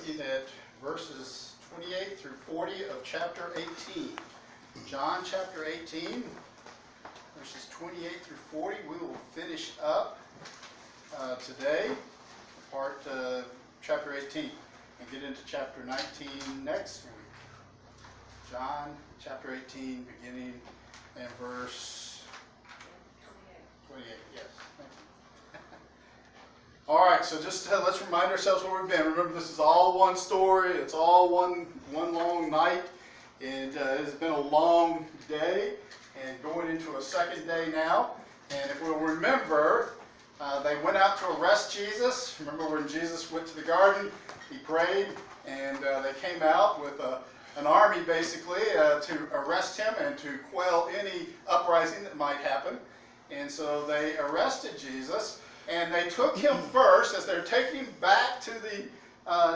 looking at verses 28 through 40 of chapter 18. John chapter 18, verses 28 through 40. We will finish up today, chapter 18, and get into chapter 19 next week. John chapter 18, beginning in verse 28. Yes. All right, so just let's remind ourselves where we've been. Remember, this is all one story. It's all one long night. And it has been a long day and going into a second day now. And if we'll remember, they went out to arrest Jesus. Remember when Jesus went to the garden, he prayed, and they came out with an army basically to arrest him and to quell any uprising that might happen. And so they arrested Jesus. And they took him first, as they're taking him back to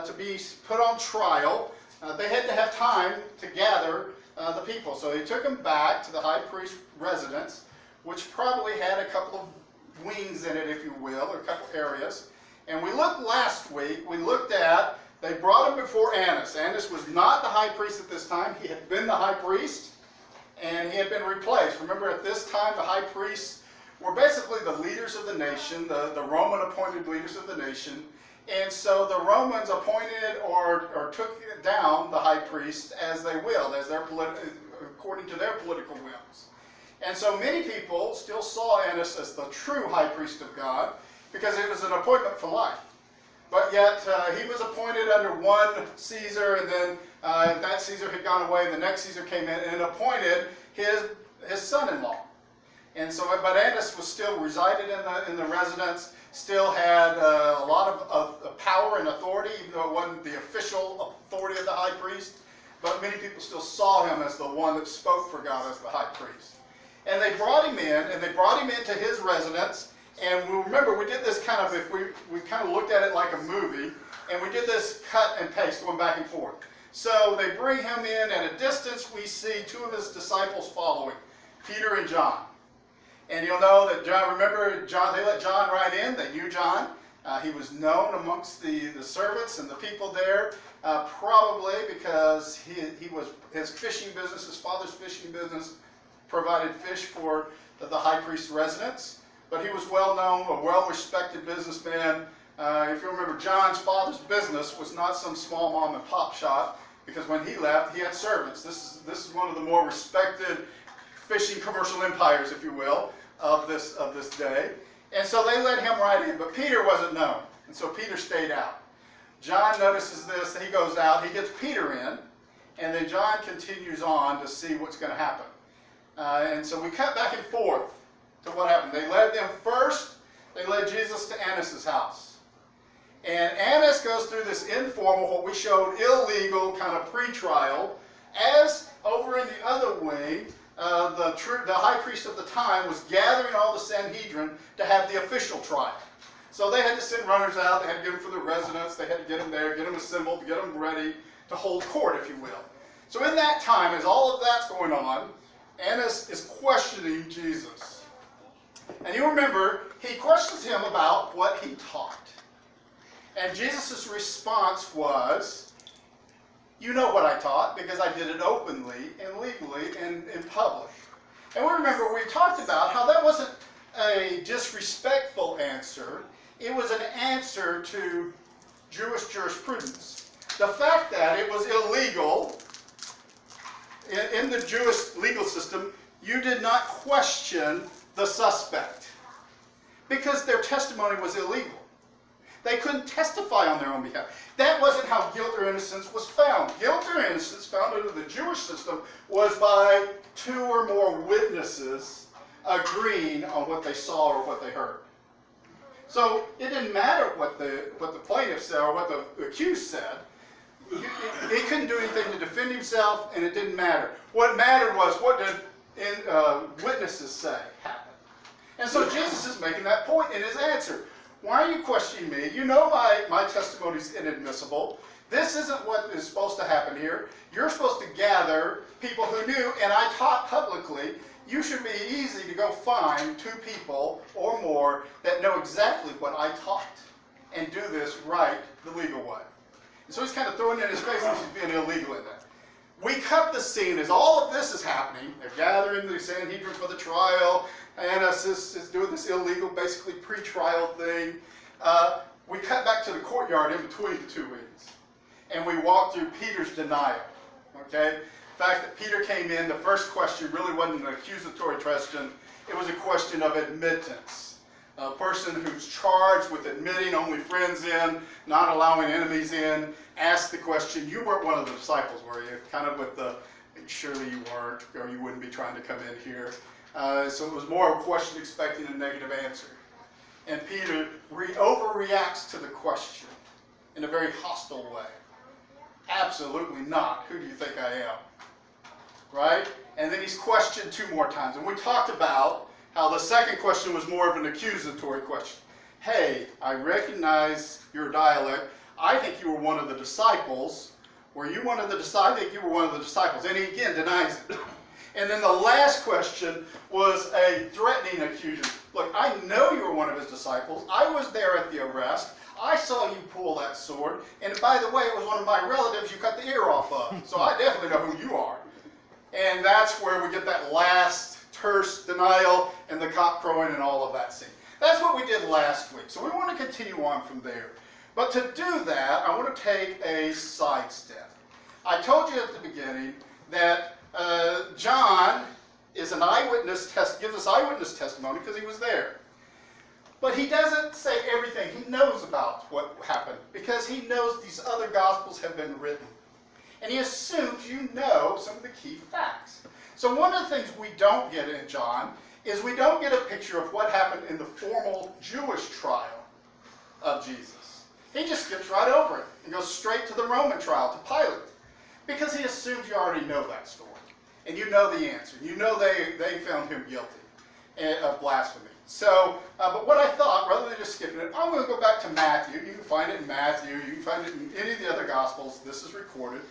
to be put on trial. They had to have time to gather the people. So they took him back to the high priest's residence, which probably had a couple of wings in it, if you will, or a couple areas. And we looked last week, they brought him before Annas. Annas was not the high priest at this time. He had been the high priest, and he had been replaced. Remember, at this time, the high priests were basically the leaders of the nation, the Roman appointed leaders of the nation. And so the Romans appointed or took down the high priest as they willed, according to their political whims. And so many people still saw Annas as the true high priest of God because it was an appointment for life. But yet he was appointed under one Caesar, and then that Caesar had gone away, and the next Caesar came in and appointed his son-in-law. And so, but Annas was still resided in the residence, still had a lot of power and authority, even though it wasn't the official authority of the high priest. But many people still saw him as the one that spoke for God as the high priest. And they brought him in, and they brought him into his residence. And we remember, we did this kind of, we kind of looked at it like a movie, and we did this cut and paste going back and forth. So they bring him in. At a distance, we see two of his disciples following, Peter and John. And you'll know that John, remember, John, they let John right in. They knew John. He was known amongst the servants and the people there, probably because his fishing business, his father's fishing business, provided fish for the high priest's residence. But he was well known, a well-respected businessman. If you remember, John's father's business was not some small mom and pop shop, because when he left, he had servants. This is one of the more respected fishing commercial empires, if you will, of this day. And so they let him right in, but Peter wasn't known, and so Peter stayed out. John notices this, he goes out, he gets Peter in, and then John continues on to see what's going to happen. And so we cut back and forth to what happened. They led Jesus to Annas' house. And Annas goes through this informal, what we showed, illegal kind of pre-trial, as over in the other wing, the high priest of the time was gathering all the Sanhedrin to have the official trial. So they had to send runners out, they had to get them for the residents, they had to get them there, get them assembled, get them ready to hold court, if you will. So in that time, as all of that's going on, Annas is questioning Jesus. And you remember, he questions him about what he taught. And Jesus' response was, "You know what I taught, because I did it openly and legally and in public." And we remember we talked about how that wasn't a disrespectful answer. It was an answer to Jewish jurisprudence. The fact that it was illegal in the Jewish legal system, you did not question the suspect because their testimony was illegal. They couldn't testify on their own behalf. That wasn't how guilt or innocence was found. Guilt or innocence found under the Jewish system was by two or more witnesses agreeing on what they saw or what they heard. So it didn't matter what the plaintiff said or what the accused said. He couldn't do anything to defend himself, and it didn't matter. What mattered was what did witnesses say happened. And so Jesus is making that point in his answer. Why are you questioning me? You know my testimony is inadmissible. This isn't what is supposed to happen here. You're supposed to gather people who knew, and I taught publicly. You should be easy to go find two people or more that know exactly what I taught and do this right the legal way. And so he's kind of throwing it in his face that he's being illegal in that. We cut the scene as all of this is happening. They're gathering the Sanhedrin for the trial. Annas is doing this illegal, basically pre-trial thing. We cut back to the courtyard in between the two readings. And we walk through Peter's denial. Okay? The fact that Peter came in, the first question really wasn't an accusatory question. It was a question of admittance. A person who's charged with admitting only friends in, not allowing enemies in, asked the question, you weren't one of the disciples, were you? Kind of with the, surely you weren't, or you wouldn't be trying to come in here. So it was more a question expecting a negative answer. And Peter overreacts to the question in a very hostile way. Absolutely not. Who do you think I am? Right? And then he's questioned 2 more times. And we talked about how the second question was more of an accusatory question. Hey, I recognize your dialect. I think you were one of the disciples. Were you one of the disciples? I think you were one of the disciples. And he again denies it. And then the last question was a threatening accusation. Look, I know you were one of his disciples. I was there at the arrest. I saw you pull that sword. And by the way, it was one of my relatives you cut the ear off of. So I definitely know who you are. And that's where we get that last terse denial and the cock crowing and all of that scene. That's what we did last week. So we want to continue on from there. But to do that, I want to take a sidestep. I told you at the beginning that John is an eyewitness, gives us eyewitness testimony because he was there. But he doesn't say everything he knows about what happened because he knows these other Gospels have been written. And he assumes you know some of the key facts. So one of the things we don't get in John is we don't get a picture of what happened in the formal Jewish trial of Jesus. He just skips right over it and goes straight to the Roman trial, to Pilate, because he assumes you already know that story. And you know the answer. You know they found him guilty of blasphemy. So, but what I thought, rather than just skipping it, I'm going to go back to Matthew. You can find it in Matthew. You can find it in any of the other Gospels. This is recorded.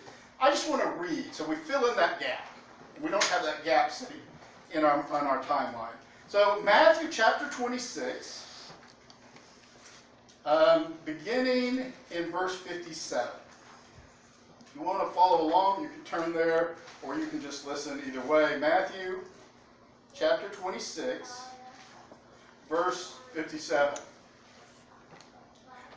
I just want to read, so we fill in that gap. We don't have that gap sitting on our timeline. So Matthew chapter 26, beginning in verse 57. If you want to follow along, you can turn there, or you can just listen either way. Matthew chapter 26, verse 57.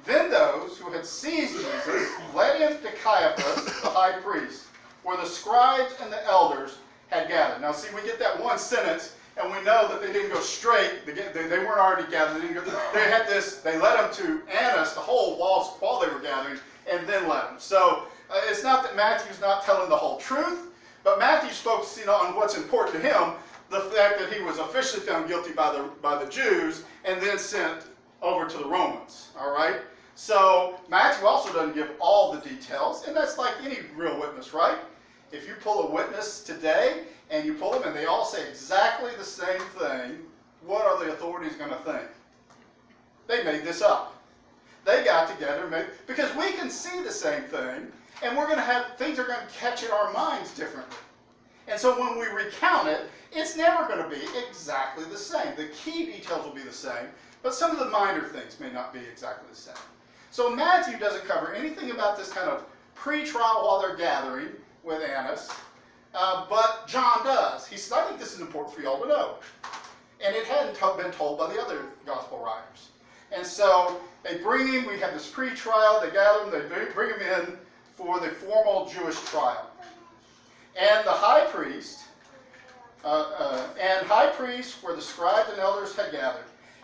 Then those who had seized Jesus led him to Caiaphas, the high priest, where the scribes and the elders had gathered. Now see, we get that one sentence, and we know that they didn't go straight. They weren't already gathered. They led him to Annas, the whole while they were gathering, and then led him. So it's not that Matthew's not telling the whole truth, but Matthew's focusing on what's important to him, the fact that he was officially found guilty by the Jews and then sent over to the Romans. All right? So Matthew also doesn't give all the details, and that's like any real witness, right? If you pull a witness today and you pull them and they all say exactly the same thing, what are the authorities going to think? They made this up. They got together because we can see the same thing, and we're going to have things are going to catch in our minds differently. And so when we recount it, it's never going to be exactly the same. The key details will be the same, but some of the minor things may not be exactly the same. So Matthew doesn't cover anything about this kind of pre-trial while they're gathering with Annas, but John does. He says, I think this is important for y'all to know. And it hadn't been told by the other gospel writers. And so they bring him, we have this pre-trial, they gather him, they bring him in for the formal Jewish trial. And the high priest, where the scribes and elders had gathered.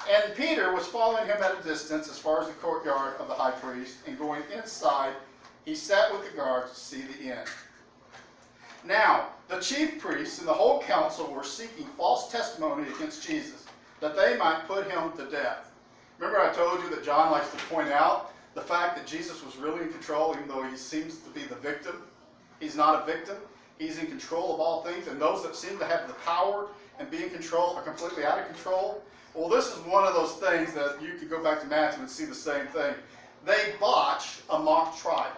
And Peter was following him at a distance as far as the courtyard of the high priest, and going inside, he sat with the guards to see the end. Now, the chief priests and the whole council were seeking false testimony against Jesus, that they might put him to death. Remember I told you that John likes to point out the fact that Jesus was really in control, even though he seems to be the victim. He's not a victim. He's in control of all things, and those that seem to have the power and be in control are completely out of control. Well, this is one of those things that you could go back to Matthew and see the same thing. They botch a mock trial.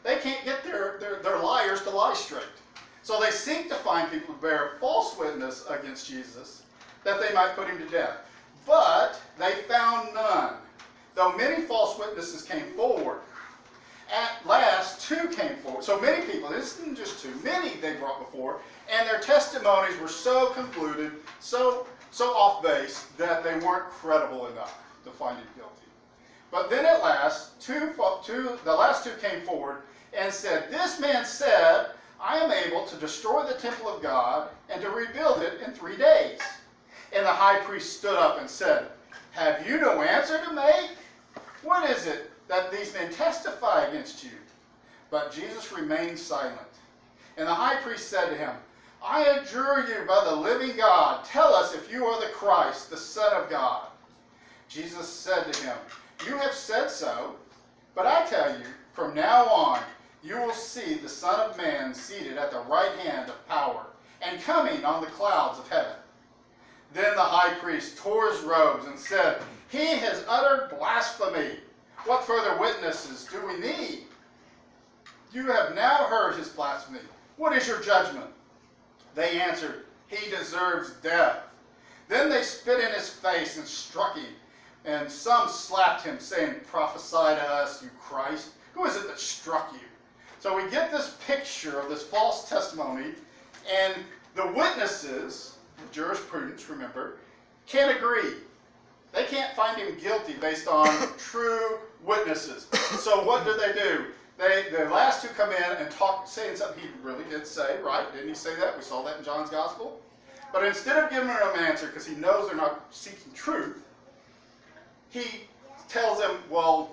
They can't get their liars to lie straight. So they seek to find people to bear false witness against Jesus, that they might put him to death. But they found none, though many false witnesses came forward. At last, 2 came forward. So many people, this isn't just 2, many they brought before, and their testimonies were so convoluted, so off base, that they weren't credible enough to find him guilty. But then at last, the last 2 came forward and said, "This man said, I am able to destroy the temple of God and to rebuild it in 3 days." And the high priest stood up and said, "Have you no answer to make? What is it that these men testify against you?" But Jesus remained silent. And the high priest said to him, "I adjure you by the living God, tell us if you are the Christ, the Son of God." Jesus said to him, "You have said so, but I tell you, from now on, you will see the Son of Man seated at the right hand of power and coming on the clouds of heaven." Then the high priest tore his robes and said, "He has uttered blasphemy. What further witnesses do we need? You have now heard his blasphemy. What is your judgment?" They answered, "He deserves death." Then they spit in his face and struck him. And some slapped him, saying, "Prophesy to us, you Christ. Who is it that struck you?" So we get this picture of this false testimony, and the witnesses, the jurisprudence, remember, can't agree. They can't find him guilty based on true witnesses. So what do? The last 2 come in and saying something he really did say, right? Didn't he say that? We saw that in John's Gospel. But instead of giving them an answer, because he knows they're not seeking truth, he tells them, "Well,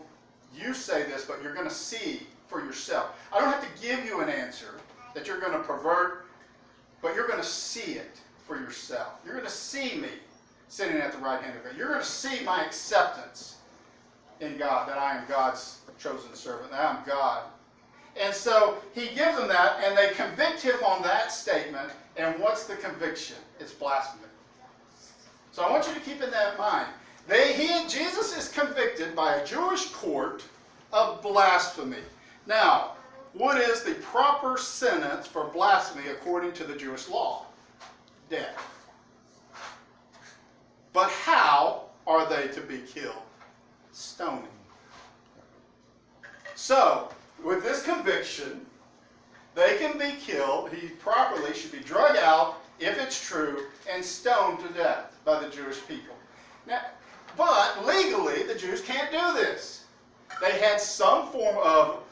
you say this, but you're going to see for yourself. I don't have to give you an answer that you're going to pervert, but you're going to see it for yourself. You're going to see me sitting at the right hand of God. You're going to see my acceptance in God, that I am God's chosen servant, that I am God." And so he gives them that, and they convict him on that statement. And what's the conviction? It's blasphemy. So I want you to keep in that in mind. Jesus is convicted by a Jewish court of blasphemy. Now, what is the proper sentence for blasphemy according to the Jewish law? Death. But how are they to be killed? Stoning. So, with this conviction, they can be killed. He properly should be drug out, if it's true, and stoned to death by the Jewish people. Now, but legally, the Jews can't do this. They had some form of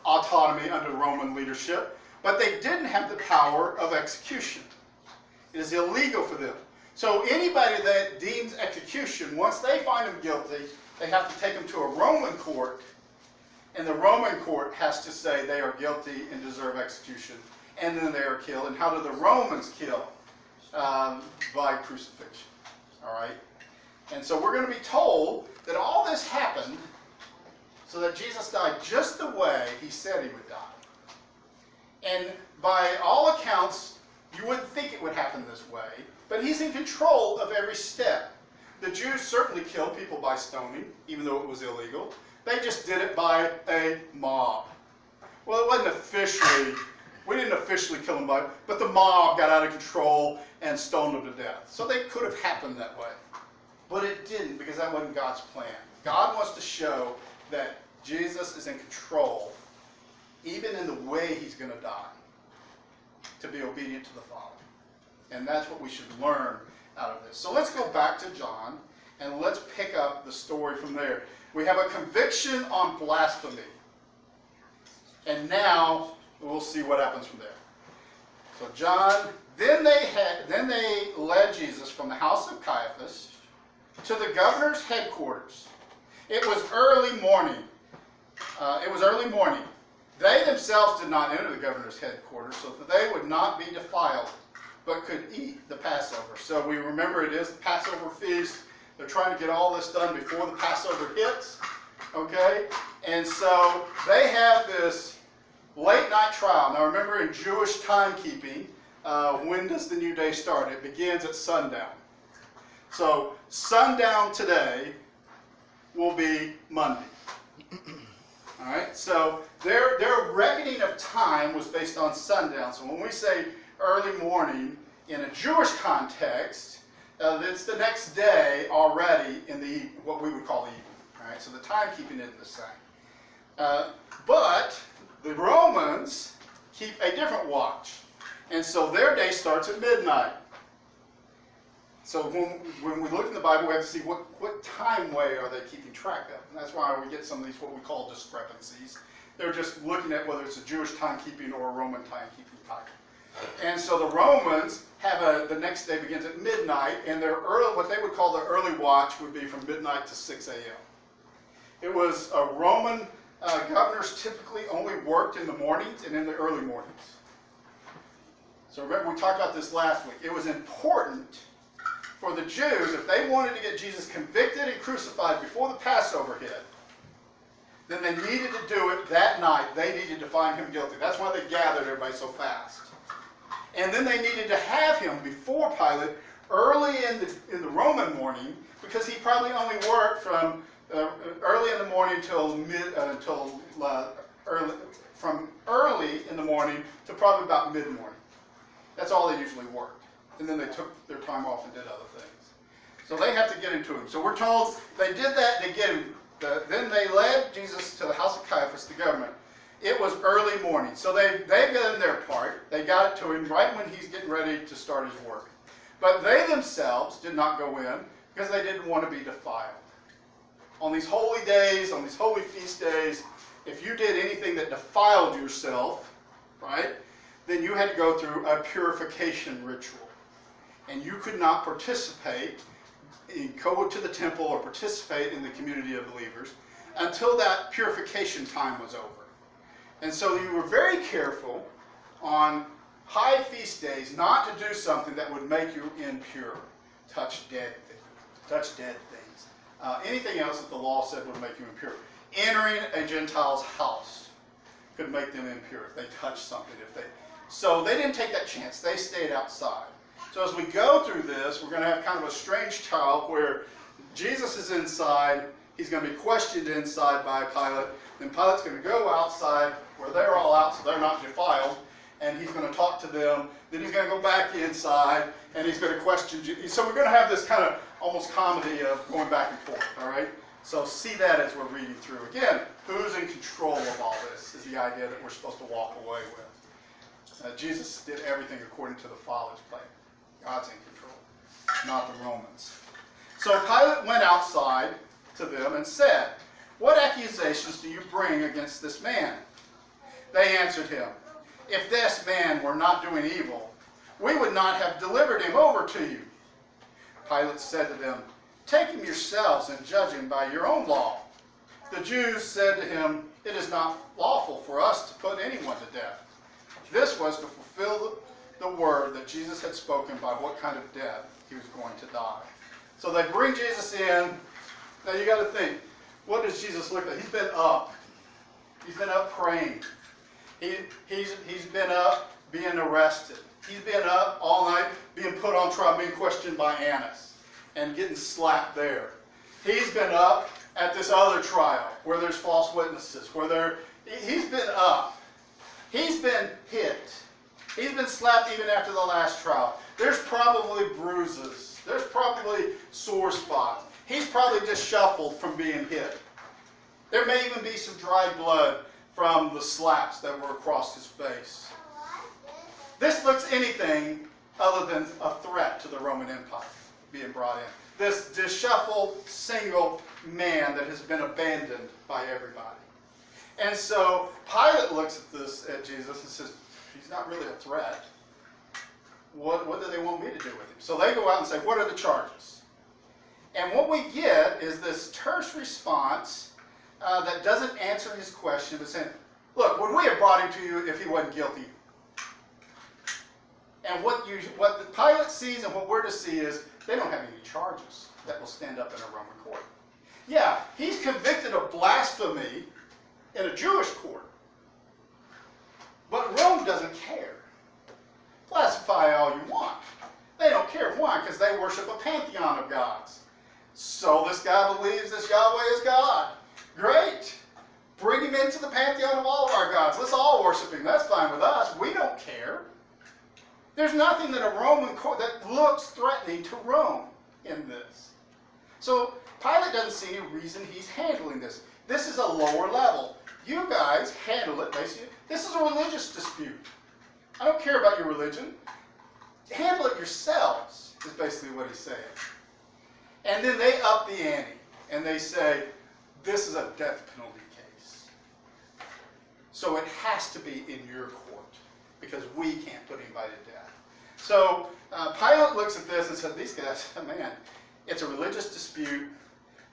autonomy under Roman leadership, but they didn't have the power of execution. It is illegal for them. So anybody that deems execution, once they find them guilty, they have to take them to a Roman court, and the Roman court has to say they are guilty and deserve execution, and then they are killed. And how do the Romans kill? By crucifixion. All right? And so we're going to be told that all this happened so that Jesus died just the way he said he would die. And by all accounts, you wouldn't think it would happen this way, but he's in control of every step. The Jews certainly killed people by stoning, even though it was illegal. They just did it by a mob. Well, it wasn't officially, we didn't officially kill them but the mob got out of control and stoned them to death. So they could have happened that way. But it didn't, because that wasn't God's plan. God wants to show that Jesus is in control, even in the way he's going to die, to be obedient to the Father. And that's what we should learn out of this. So let's go back to John, and let's pick up the story from there. We have a conviction on blasphemy. And now we'll see what happens from there. So John, then they led Jesus from the house of Caiaphas to the governor's headquarters. It was early morning. They themselves did not enter the governor's headquarters, so that they would not be defiled, but could eat the Passover. So we remember it is the Passover feast. They're trying to get all this done before the Passover hits. Okay? And so they have this late night trial. Now remember, in Jewish timekeeping, when does the new day start? It begins at sundown. So sundown today will be Monday. All right, so their reckoning of time was based on sundown. So when we say early morning in a Jewish context, it's the next day already in the what we would call evening. All right, so the timekeeping isn't the same. But the Romans keep a different watch. And so their day starts at midnight. So when we look in the Bible, we have to see what time way are they keeping track of. And that's why we get some of these what we call discrepancies. They're just looking at whether it's a Jewish timekeeping or a Roman timekeeping type. And so the Romans have the next day begins at midnight, and their what they would call the early watch would be from midnight to 6 a.m. It was Roman governors typically only worked in the mornings and in the early mornings. So remember, we talked about this last week. It was important for the Jews, if they wanted to get Jesus convicted and crucified before the Passover hit, then they needed to do it that night. They needed to find him guilty. That's why they gathered everybody so fast. And then they needed to have him before Pilate early in the Roman morning, because he probably only worked from early in the morning from early in the morning to probably about mid-morning. That's all they usually worked. And then they took their time off and did other things. So they have to get into him. So we're told they did that to get him. Then they led Jesus to the house of Caiaphas, the governor. It was early morning. So they've done their part. They got it to him right when he's getting ready to start his work. But they themselves did not go in because they didn't want to be defiled. On these holy days, on these holy feast days, if you did anything that defiled yourself, right, then you had to go through a purification ritual. And you could not participate, go to the temple or participate in the community of believers until that purification time was over. And so you were very careful on high feast days not to do something that would make you impure. Touch dead things. Anything else that the law said would make you impure. Entering a Gentile's house could make them impure if they touched something. So they didn't take that chance. They stayed outside. So as we go through this, we're going to have kind of a strange child where Jesus is inside. He's going to be questioned inside by Pilate. Then Pilate's going to go outside where they're all out so they're not defiled. And he's going to talk to them. Then he's going to go back inside and he's going to question Jesus. So we're going to have this kind of almost comedy of going back and forth. All right? So see that as we're reading through. Again, who's in control of all this is the idea that we're supposed to walk away with. Jesus did everything according to the Father's plan. God's in control, not the Romans. So Pilate went outside to them and said, "What accusations do you bring against this man?" They answered him, "If this man were not doing evil, we would not have delivered him over to you." Pilate said to them, "Take him yourselves and judge him by your own law." The Jews said to him, "It is not lawful for us to put anyone to death." This was to fulfill the word that Jesus had spoken by what kind of death he was going to die. So they bring Jesus in. Now you got to think, what does Jesus look like? He's been up. He's been up praying. He's been up being arrested. He's been up all night being put on trial, being questioned by Annas and getting slapped there. He's been up at this other trial where there's false witnesses, he's been up. He's been hit. He's been slapped even after the last trial. There's probably bruises. There's probably sore spots. He's probably just shuffled from being hit. There may even be some dry blood from the slaps that were across his face. This looks anything other than a threat to the Roman Empire being brought in. This disheveled single man that has been abandoned by everybody. And so Pilate looks at Jesus and says, "He's not really a threat. What do they want me to do with him?" So they go out and say, "What are the charges?" And what we get is this terse response that doesn't answer his question, but saying, "Look, would we have brought him to you if he wasn't guilty?" And what the Pilate sees and what we're to see is they don't have any charges that will stand up in a Roman court. Yeah, he's convicted of blasphemy in a Jewish court. But Rome doesn't care. Blaspheme all you want. They don't care. Why? Because they worship a pantheon of gods. So this guy believes this Yahweh is God. Great. Bring him into the pantheon of all of our gods. Let's all worship him. That's fine with us. We don't care. There's nothing that a Roman court that looks threatening to Rome in this. So Pilate doesn't see any reason he's handling this. This is a lower level. you guys handle it basically. This is a religious dispute. I don't care about your religion. Handle it yourselves, is basically what he's saying. And then they up the ante, and they say, this is a death penalty case. So it has to be in your court, because we can't put anybody to death. So Pilate looks at this and said, these guys, man, it's a religious dispute.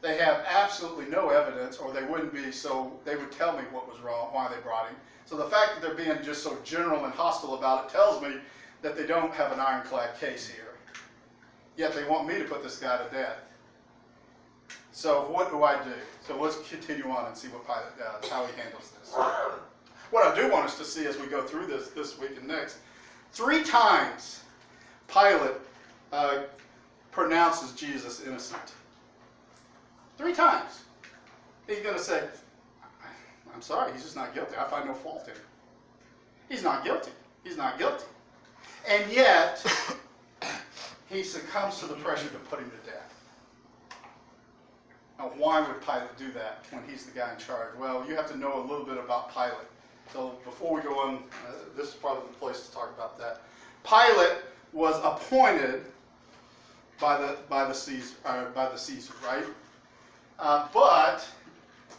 They have absolutely no evidence, or they wouldn't be, so they would tell me what was wrong, why they brought him. So the fact that they're being just so general and hostile about it tells me that they don't have an ironclad case here. Yet they want me to put this guy to death. So what do I do? So let's continue on and see what Pilate does, how he handles this. What I do want us to see as we go through this week and next, 3 times Pilate pronounces Jesus innocent. 3 times. He's going to say, I'm sorry, he's just not guilty. I find no fault in him. He's not guilty. He's not guilty. And yet, he succumbs to the pressure to put him to death. Now, why would Pilate do that when he's the guy in charge? Well, you have to know a little bit about Pilate. So before we go on, this is probably the place to talk about that. Pilate was appointed by the Caesar, right? But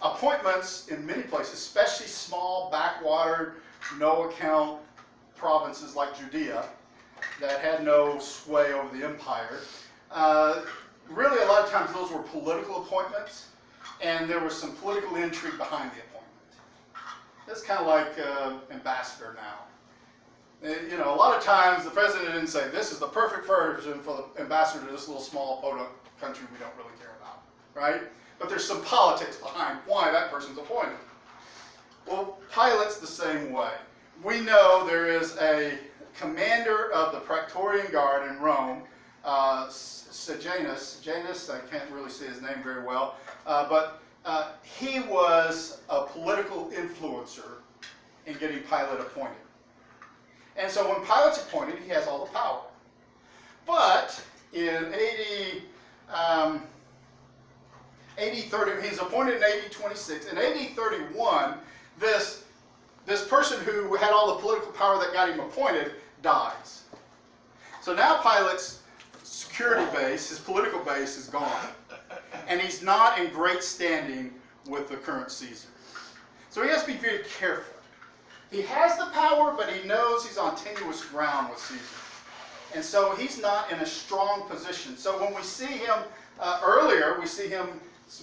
appointments in many places, especially small, backwater, no account provinces like Judea that had no sway over the empire, really a lot of times those were political appointments, and there was some political intrigue behind the appointment. It's kind of like ambassador now. You know, a lot of times the president didn't say, this is the perfect version for the ambassador to this little small podunk country we don't really care about, right? But there's some politics behind why that person's appointed. Well, Pilate's the same way. We know there is a commander of the Praetorian Guard in Rome, Sejanus, I can't really say his name very well, but he was a political influencer in getting Pilate appointed. And so when Pilate's appointed, he has all the power. But in he's appointed in AD 26. In AD 31, this person who had all the political power that got him appointed dies. So now Pilate's security base, his political base, is gone. And he's not in great standing with the current Caesar. So he has to be very careful. He has the power, but he knows he's on tenuous ground with Caesar. And so he's not in a strong position. So when we see him earlier, we see him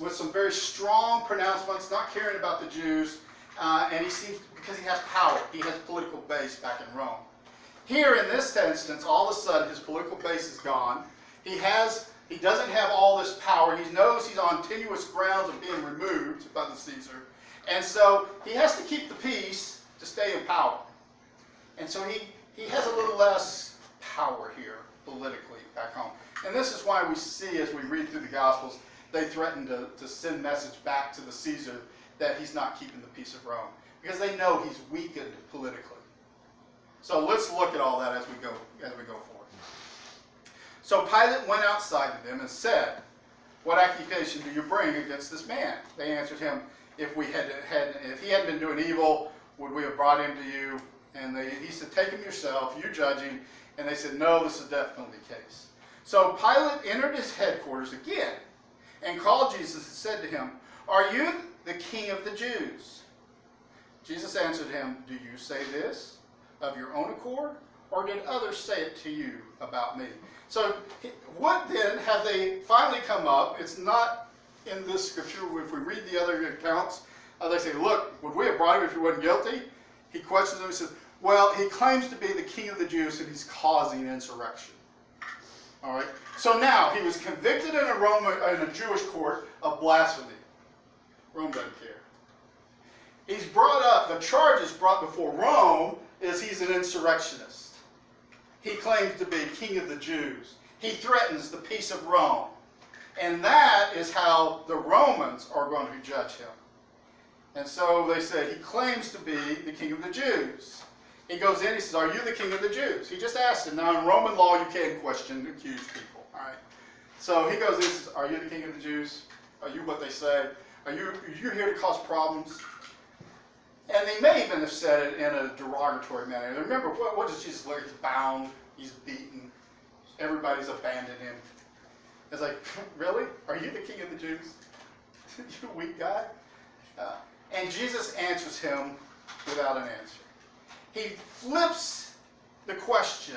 with some very strong pronouncements, not caring about the Jews, and he seems, because he has power, he has political base back in Rome. Here in this instance, all of a sudden his political base is gone. He doesn't have all this power. He knows he's on tenuous grounds of being removed by the Caesar. And so he has to keep the peace to stay in power. And so he has a little less power here politically back home. And this is why we see, as we read through the Gospels, they threaten to send message back to the Caesar that he's not keeping the peace of Rome, because they know he's weakened politically. So let's look at all that as we go forward. So Pilate went outside to them and said, "What accusation do you bring against this man?" They answered him, if he hadn't been doing evil, would we have brought him to you? And he said, "Take him yourself, you judge him." And they said, "No, this is a death penalty case." So Pilate entered his headquarters again and called Jesus and said to him, "Are you the king of the Jews?" Jesus answered him, "Do you say this of your own accord, or did others say it to you about me?" So what then have they finally come up? It's not in this scripture. If we read the other accounts, they say, "Look, would we have brought him if he wasn't guilty?" He questions them. He says, "Well, he claims to be the king of the Jews, and he's causing insurrection." All right. So now he was convicted in a Jewish court of blasphemy. Rome doesn't care. He's brought up. The charges brought before Rome is he's an insurrectionist. He claims to be king of the Jews. He threatens the peace of Rome, and that is how the Romans are going to judge him. And so they say he claims to be the king of the Jews. He goes in, he says, "Are you the king of the Jews?" He just asked him. Now in Roman law, you can't question accused people. All right. So he goes in and says, "Are you the king of the Jews? Are you what they say? Are you here to cause problems?" And they may even have said it in a derogatory manner. Remember, what does Jesus look like? He's bound, he's beaten, everybody's abandoned him. It's like, really? Are you the king of the Jews? You weak guy? And Jesus answers him without an answer. He flips the question,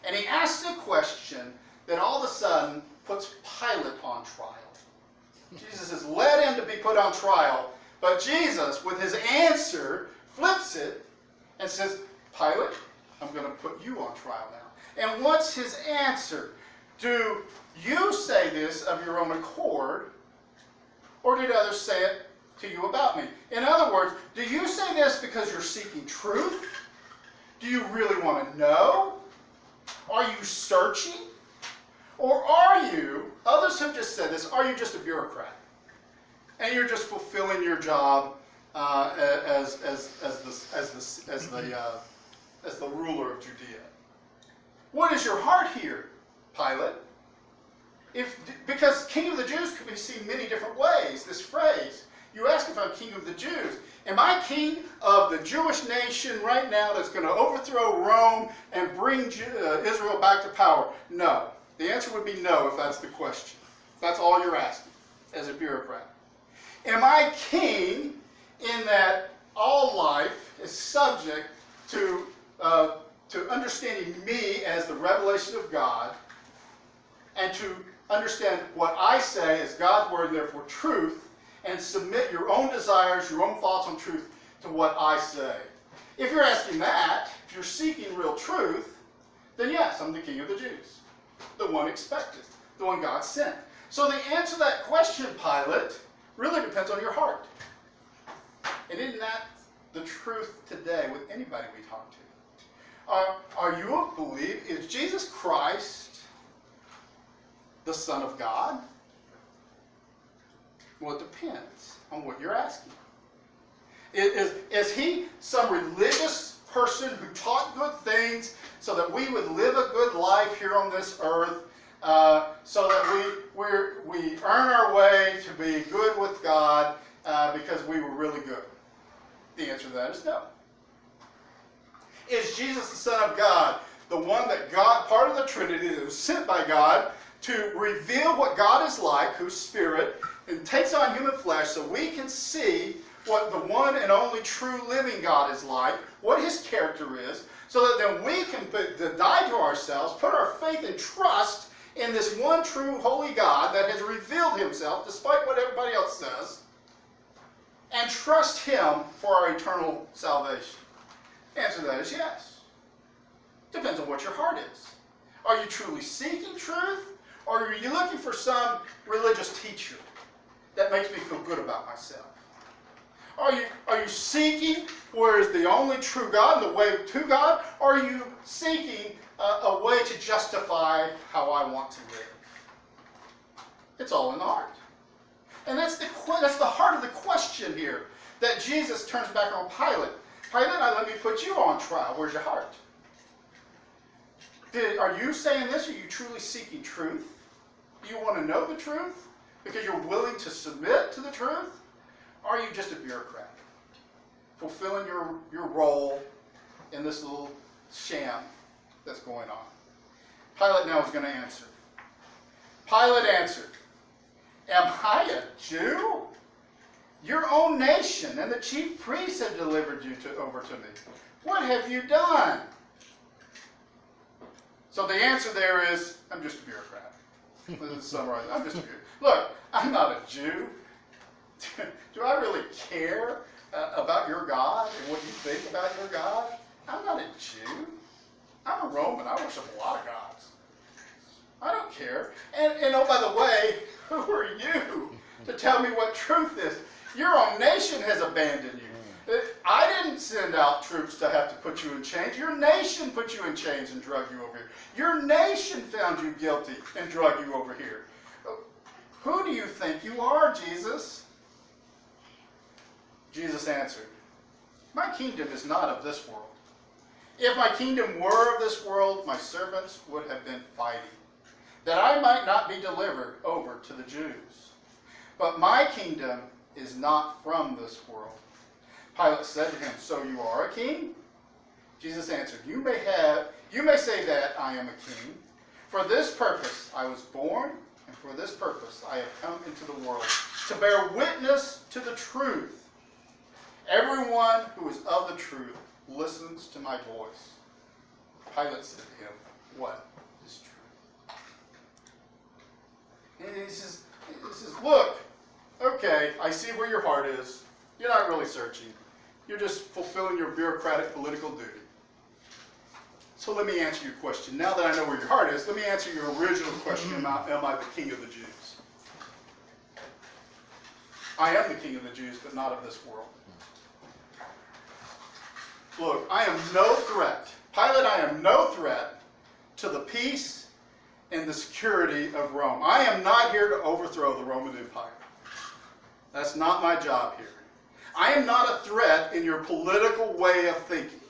and he asks a question that all of a sudden puts Pilate on trial. Jesus is led in to be put on trial, but Jesus, with his answer, flips it and says, Pilate, I'm going to put you on trial now. And what's his answer? Do you say this of your own accord, or did others say it to you about me? In other words, do you say this because you're seeking truth? Do you really want to know? Are you searching? Or are you, others have just said this, are you just a bureaucrat? And you're just fulfilling your job as the ruler of Judea? What is your heart here, Pilate? Because King of the Jews could be seen many different ways, this phrase. You ask if I'm King of the Jews. Am I king of the Jewish nation right now that's going to overthrow Rome and bring Israel back to power? No. The answer would be no if that's the question. That's all you're asking as a bureaucrat. Am I king in that all life is subject to understanding me as the revelation of God, and to understand what I say as God's word, and therefore truth, and submit your own desires, your own thoughts on truth to what I say? If you're asking that, if you're seeking real truth, then yes, I'm the King of the Jews. The one expected, the one God sent. So the answer to that question, Pilate, really depends on your heart. And isn't that the truth today with anybody we talk to? Are you a believer? Is Jesus Christ the Son of God? Well, it depends on what you're asking. Is he some religious person who taught good things so that we would live a good life here on this earth, so that we earn our way to be good with God because we were really good? The answer to that is no. Is Jesus the Son of God, the one that God, part of the Trinity that was sent by God to reveal what God is like, who's spirit, and takes on human flesh so we can see what the one and only true living God is like, what his character is, so that then we can die to ourselves, put our faith and trust in this one true holy God that has revealed himself, despite what everybody else says, and trust him for our eternal salvation? The answer to that is yes. Depends on what your heart is. Are you truly seeking truth, or are you looking for some religious teacher that makes me feel good about myself? Are you seeking where is the only true God and the way to God? Or are you seeking a way to justify how I want to live? It's all in the heart. And that's the heart of the question here that Jesus turns back on Pilate. Pilate, let me put you on trial. Where's your heart? Are you saying this? Are you truly seeking truth? Do you want to know the truth because you're willing to submit to the truth? Or are you just a bureaucrat, fulfilling your role in this little sham that's going on? Pilate now is going to answer. Pilate answered, "Am I a Jew? Your own nation and the chief priests have delivered you over to me. What have you done?" So the answer there is, I'm just a bureaucrat. This is summarized. I'm just a bureaucrat. Look, I'm not a Jew. Do I really care about your God and what you think about your God? I'm not a Jew. I'm a Roman. I worship a lot of gods. I don't care. And oh, by the way, who are you to tell me what truth is? Your own nation has abandoned you. I didn't send out troops to have to put you in chains. Your nation put you in chains and drug you over here. Your nation found you guilty and drug you over here. Who do you think you are, Jesus? Jesus answered, "My kingdom is not of this world. If my kingdom were of this world, my servants would have been fighting, that I might not be delivered over to the Jews. But my kingdom is not from this world." Pilate said to him, "So you are a king?" Jesus answered, You may say that I am a king. For this purpose I was born, and for this purpose I have come into the world, to bear witness to the truth. Everyone who is of the truth listens to my voice." Pilate said to him, "What is truth?" And he says, "Look, okay, I see where your heart is. You're not really searching. You're just fulfilling your bureaucratic political duty. So let me answer your question. Now that I know where your heart is, let me answer your original question, am I the king of the Jews? I am the king of the Jews, but not of this world. Look, I am no threat. Pilate, I am no threat to the peace and the security of Rome. I am not here to overthrow the Roman Empire. That's not my job here. I am not a threat in your political way of thinking.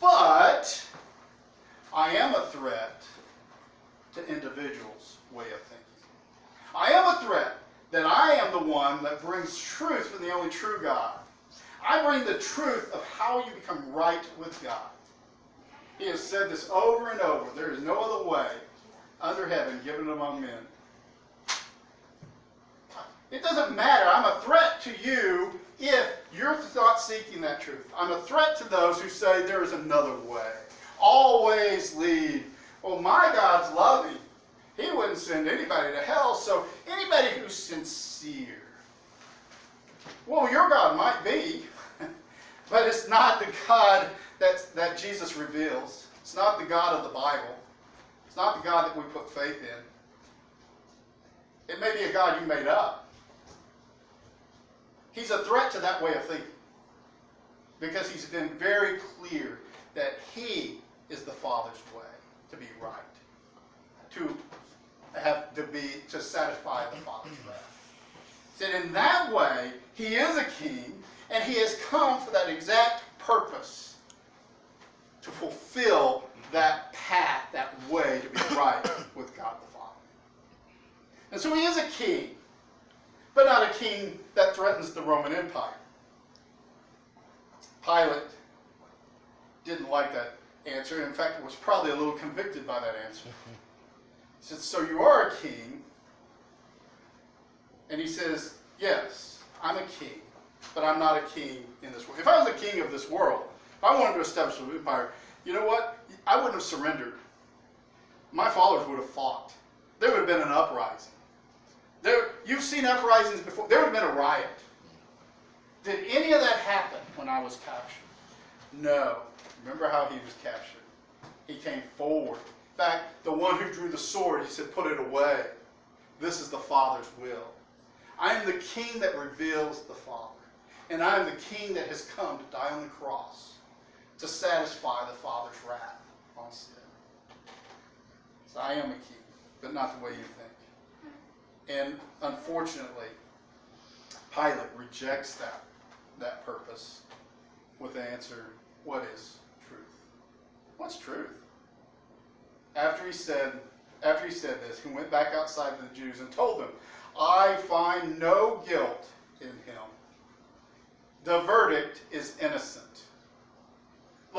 But I am a threat to individuals' way of thinking. I am a threat that I am the one that brings truth from the only true God. I bring the truth of how you become right with God. He has said this over and over. There is no other way under heaven given among men. It doesn't matter. I'm a threat to you if you're not seeking that truth. I'm a threat to those who say there is another way. Always lead. Well, my God's loving. He wouldn't send anybody to hell, so anybody who's sincere. Well, your God might be, but it's not the God that Jesus reveals. It's not the God of the Bible. It's not the God that we put faith in. It may be a God you made up. He's a threat to that way of thinking because he's been very clear that he is the Father's way to be right, to satisfy the Father's wrath. So in that way, he is a king, and he has come for that exact purpose, to fulfill that path, that way to be right with God the Father. And so he is a king, but not a king that threatens the Roman Empire. Pilate didn't like that answer. In fact, was probably a little convicted by that answer. He said, "So you are a king?" And he says, "Yes, I'm a king, but I'm not a king in this world. If I was a king of this world, if I wanted to establish an empire, you know what? I wouldn't have surrendered. My followers would have fought. There would have been an uprising. You've seen uprisings before. There would have been a riot. Did any of that happen when I was captured? No. Remember how he was captured? He came forward. In fact, the one who drew the sword, he said, put it away. This is the Father's will. I am the king that reveals the Father. And I am the king that has come to die on the cross to satisfy the Father's wrath on sin. So I am a king, but not the way you think. And unfortunately, Pilate rejects that purpose with the answer, what is truth? What's truth? After he said this, he went back outside to the Jews and told them, I find no guilt in him. The verdict is innocent.